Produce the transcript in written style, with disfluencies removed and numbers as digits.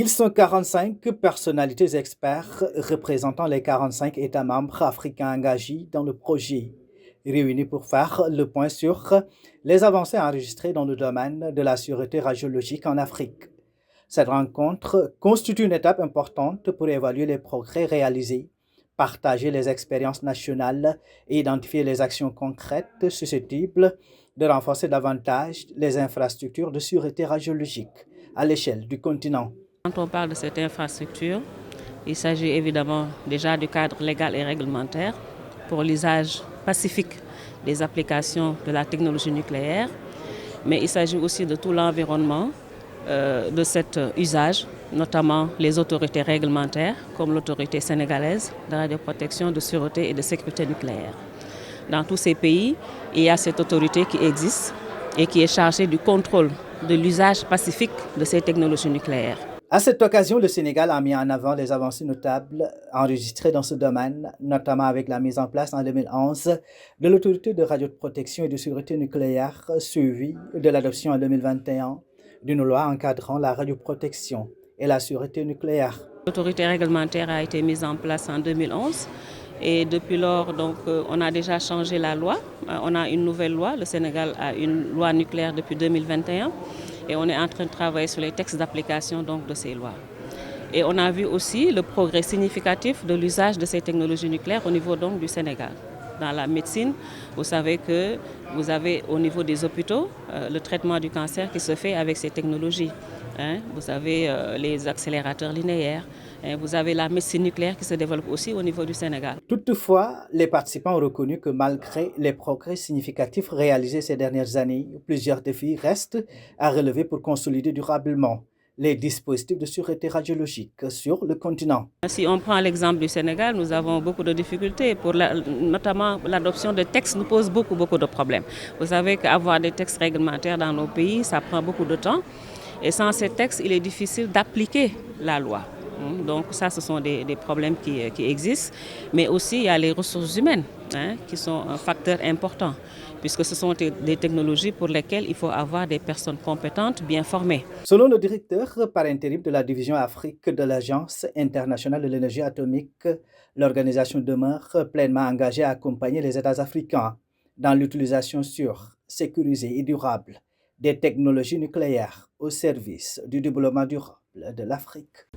Ils sont 45 personnalités experts représentant les 45 États membres africains engagés dans le projet, réunis pour faire le point sur les avancées enregistrées dans le domaine de la sûreté radiologique en Afrique. Cette rencontre constitue une étape importante pour évaluer les progrès réalisés, partager les expériences nationales et identifier les actions concrètes susceptibles de renforcer davantage les infrastructures de sûreté radiologique à l'échelle du continent. Quand on parle de cette infrastructure, il s'agit évidemment déjà du cadre légal et réglementaire pour l'usage pacifique des applications de la technologie nucléaire, mais il s'agit aussi de tout l'environnement de cet usage, notamment les autorités réglementaires comme l'autorité sénégalaise de radioprotection, de sûreté et de sécurité nucléaire. Dans tous ces pays, il y a cette autorité qui existe et qui est chargée du contrôle de l'usage pacifique de ces technologies nucléaires. À cette occasion, le Sénégal a mis en avant les avancées notables enregistrées dans ce domaine, notamment avec la mise en place en 2011 de l'autorité de radioprotection et de sûreté nucléaire, suivie de l'adoption en 2021 d'une loi encadrant la radioprotection et la sûreté nucléaire. L'autorité réglementaire a été mise en place en 2011 et depuis lors, donc, on a déjà changé la loi. On a une nouvelle loi. Le Sénégal a une loi nucléaire depuis 2021 et on est en train de travailler sur les textes d'application donc, de ces lois. Et on a vu aussi le progrès significatif de l'usage de ces technologies nucléaires au niveau donc, du Sénégal. Dans la médecine, vous savez que vous avez au niveau des hôpitaux le traitement du cancer qui se fait avec ces technologies. Vous avez les accélérateurs linéaires, vous avez la médecine nucléaire qui se développe aussi au niveau du Sénégal. Toutefois, les participants ont reconnu que malgré les progrès significatifs réalisés ces dernières années, plusieurs défis restent à relever pour consolider durablement les dispositifs de sûreté radiologique sur le continent. Si on prend l'exemple du Sénégal, nous avons beaucoup de difficultés, notamment l'adoption de textes nous pose beaucoup de problèmes. Vous savez qu'avoir des textes réglementaires dans nos pays, ça prend beaucoup de temps. Et sans ces textes, il est difficile d'appliquer la loi. Donc ça, ce sont des problèmes qui existent. Mais aussi, il y a les ressources humaines qui sont un facteur important, puisque ce sont des technologies pour lesquelles il faut avoir des personnes compétentes, bien formées. Selon le directeur par intérim de la division Afrique de l'Agence internationale de l'énergie atomique, l'organisation demeure pleinement engagée à accompagner les États africains dans l'utilisation sûre, sécurisée et durable des technologies nucléaires au service du développement durable de l'Afrique.